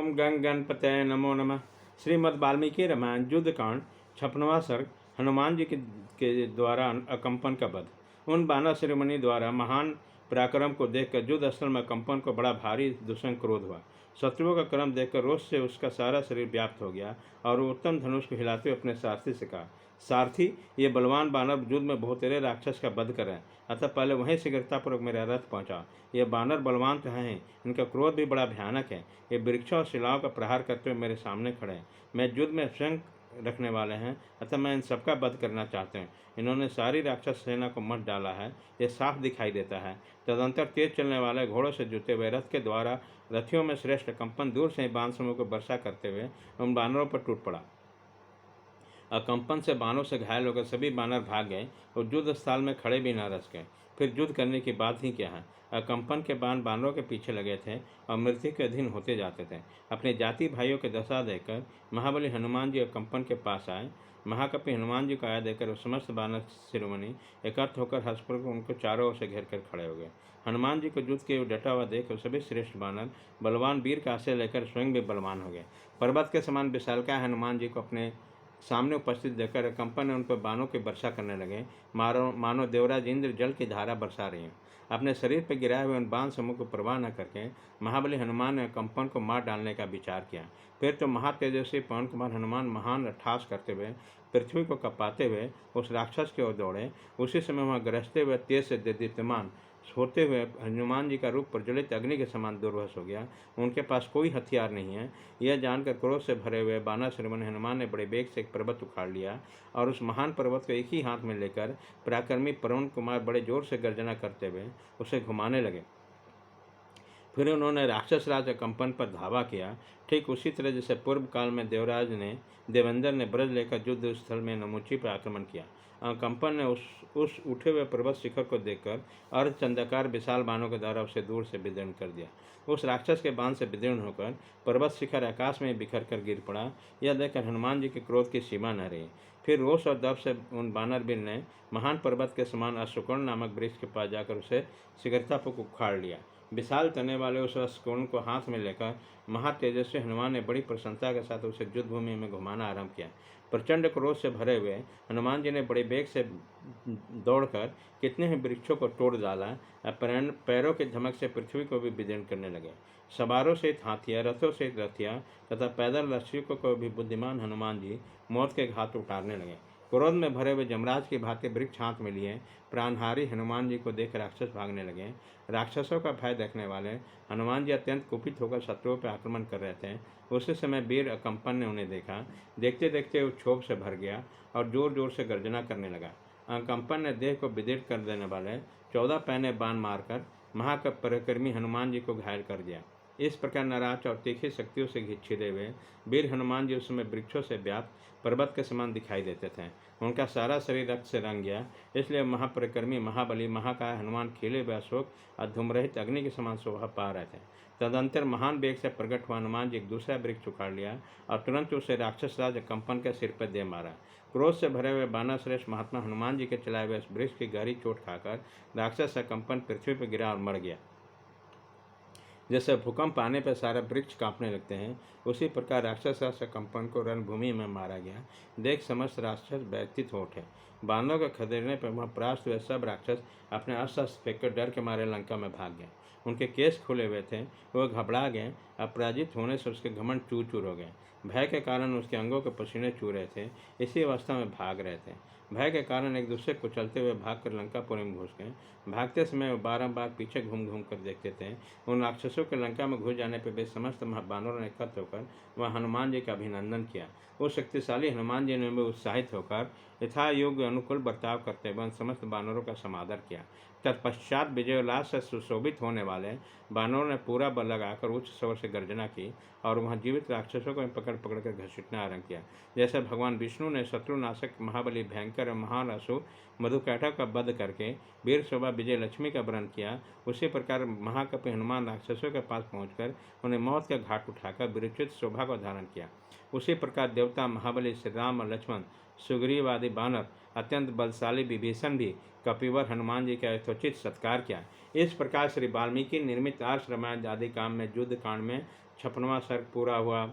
ओम गंग गणपतये नमो नमः। श्रीमद् वाल्मीकि रामायण युद्ध कांड 56वां सर्ग। हनुमान जी के द्वारा अकंपन का वध। उन बानर शिरोमणि द्वारा महान पराक्रम को देखकर युद्ध स्थल में कंपन को बड़ा भारी दुष्संग क्रोध हुआ। शत्रुओं का क्रम देखकर रोष से उसका सारा शरीर व्याप्त हो गया और वो उत्तम धनुष को हिलाते हुए अपने सारथी से कहा, सारथी, ये बलवान बानर युद्ध में बहुतेरे राक्षस का वध करें, अतः पहले वहीं शीघ्रतापूर्वक मेरा रथ पहुंचा। ये बानर बलवान तो हैं, इनका क्रोध भी बड़ा भयानक है। ये वृक्षों और शिलाओं का प्रहार करते हुए मेरे सामने खड़े हैं। मैं युद्ध में स्वयं रखने वाले हैं, अतः मैं इन सबका वध करना चाहते हैं। इन्होंने सारी राक्षस सेना को मत डाला है, ये साफ दिखाई देता है। तदंतर तेज चलने वाले घोड़ों से जुते हुए रथ के द्वारा रथियों में श्रेष्ठ कंपन दूर से ही बाण समूह को वर्षा करते हुए उन बानरों पर टूट पड़ा। अकंपन से बाणों से घायल होकर सभी बानर भाग गए और युद्ध स्थल में खड़े भी न रह सके। फिर युद्ध करने की बात ही क्या है। अकंपन के बाण बानरों के पीछे लगे थे और मृत्यु के अधीन होते जाते थे। अपने जाति भाइयों के दशा देखकर महाबली हनुमान जी अकंपन के पास आए। महाकपि हनुमान जी को आया देखकर समस्त बानर शिरोमणि एकत्र होकर हंसपूर्वक उनको चारों ओर से घेर कर खड़े हो गए। हनुमान जी को युद्ध के डटा हुआ देख सभी श्रेष्ठ बानर बलवान वीर का आश्रय लेकर स्वयं भी बलवान हो गए। पर्वत के समान विशालकाय हनुमान जी को अपने सामने उपस्थित देखकर कंपन ने उन पर बाणों की वर्षा करने लगे। मानो देवराज इंद्र जल की धारा बरसा रही हैं। अपने शरीर पर गिराए हुए उन बाण समूह को परवाह न करके महाबली हनुमान ने कंपन को मार डालने का विचार किया। फिर तो महातेजस्वी पवन कुमार हनुमान महान अट्ठास करते हुए पृथ्वी को कपाते हुए उस राक्षस की ओर दौड़े। उसी समय वहाँ गरजते हुए तेज से दीप्यमान होते हुए हनुमान जी का रूप प्रज्वलित अग्नि के समान दुर्वश हो गया। उनके पास कोई हथियार नहीं है। यह जानकर क्रोध से भरे हुए बानर शिरोमणि हनुमान ने बड़े वेग से एक पर्वत उखाड़ लिया और उस महान पर्वत को एक ही हाथ में लेकर पराक्रमी पवन कुमार बड़े जोर से गर्जना करते हुए उसे घुमाने लगे। फिर उन्होंने राक्षस राज कंपन पर धावा किया, ठीक उसी तरह जैसे पूर्व काल में देवेंद्र ने ब्रज लेकर युद्ध स्थल में नमुची पर आक्रमण किया। कंपन ने उस उठे हुए पर्वत शिखर को देखकर अर्धचंद्राकार विशाल बाणों के द्वारा उसे दूर से विदीर्ण कर दिया। उस राक्षस के बाण से विदीर्ण होकर पर्वत शिखर आकाश में बिखर कर गिर पड़ा। यह देखकर हनुमान जी के क्रोध की सीमा न रही। फिर रोष और दर्प से उन बानरवीर ने महान पर्वत के समान अश्वकोण नामक वृक्ष के पास जाकर उसे शीघ्रतापूर्वक उखाड़ लिया। विशाल तने वाले उस अश्वकोण को हाथ में लेकर महातेजस्वी हनुमान ने बड़ी प्रसन्नता के साथ उसे युद्ध भूमि में घुमाना आरंभ किया। प्रचंड क्रोध से भरे हुए हनुमान जी ने बड़े वेग से दौड़कर कितने ही वृक्षों को तोड़ डाला। पैरों के धमक से पृथ्वी को भी विदीर्ण करने लगे। सवारों सहित हाथियां, रथों सहित रथियां तथा पैदल रसिकों को भी बुद्धिमान हनुमान जी मौत के घाट उतारने लगे। क्रोध में भरे हुए जमराज की भांति वृक्ष हाथ में लिए प्राणहारी हनुमान जी को देख राक्षस भागने लगे। राक्षसों का भय देखने वाले हनुमान जी अत्यंत कुपित होकर शत्रुओं पर आक्रमण कर रहे थे। उसी समय वीर अकंपन ने उन्हें देखा। देखते देखते वो क्षोभ से भर गया और जोर जोर से गर्जना करने लगा। अकंपन ने देह को विदीर्ण कर देने वाले 14 पैने बाण मारकर महापराक्रमी हनुमान जी को घायल कर दिया। इस प्रकार नाराज और तीखी शक्तियों से छिदे हुए वीर हनुमान जी उस समय वृक्षों से व्याप्त पर्वत के समान दिखाई देते थे। उनका सारा शरीर रक्त से रंग गया, इसलिए महापराक्रमी महाबली महाकाय हनुमान खिले हुए अशोक और धूमरहित अग्नि के समान शोभा पा रहे थे। तदंतर महान वेग से प्रकट हुआ हनुमान जी एक दूसरा वृक्ष उखाड़ लिया और तुरंत उसे राक्षस राज कंपन के सिर पर दे मारा। क्रोध से भरे हुए बानर श्रेष्ठ महात्मा हनुमान जी के चलाए हुए वृक्ष की गहरी चोट खाकर राक्षस कंपन पृथ्वी पर गिरा और मर गया। जैसे भूकंप आने पर सारे वृक्ष कांपने लगते हैं, उसी प्रकार राक्षस कंपन को रणभूमि में मारा गया। देख समस्त राक्षस व्यतीत हो उठे। बानरों के खदेड़ने पर वह परास्त हुए सब राक्षस अपने अस्त्र फेंककर डर के मारे लंका में भाग गए। उनके केस खुले हुए थे, वह घबरा गए। अपराजित होने से उसके घमंड चूर चूर हो गए। भय के कारण उसके अंगों के पसीने चू रहे थे, इसी अवस्था में भाग रहे थे। भय के कारण एक दूसरे को चलते हुए भागकर लंकापुरी में घुस गए। भागते समय वे बारंबार पीछे घूम घूम कर देखते थे। उन राक्षसों के लंका में घुस जाने पर वे समस्त बानरों ने एकत्र होकर वह हनुमान जी का अभिनंदन किया। उस शक्तिशाली हनुमान जी ने भी उत्साहित होकर यथा योग्य अनुकूल बर्ताव करते हुए समस्त बानरों का समादर किया। तत्पश्चात विजयोल्लास से सुशोभित होने वाले बानरों ने पूरा बल लगाकर उच्च स्वर से गर्जना की और वहां जीवित राक्षसों को पकड़ पकड़ कर घसीटना आरंभ किया। जैसे भगवान विष्णु ने शत्रुनाशक महाबली भयंकर महान असुर मधुकैटभ का वध करके वीर शोभा विजय लक्ष्मी का वरण किया, उसी प्रकार महाकपि हनुमान राक्षसों के पास पहुंचकर उन्हें मौत का घाट उठाकर विरचित शोभा को धारण किया। उसी प्रकार देवता महाबली श्री राम और लक्ष्मण सुग्रीव आदि बानर अत्यंत बलशाली विभीषण भी कपिवर हनुमान जी का यथोचित सत्कार किया। इस प्रकार श्री वाल्मीकि निर्मित आर्ष रामायण आदि काम में युद्ध कांड में 56वां सर्ग पूरा हुआ।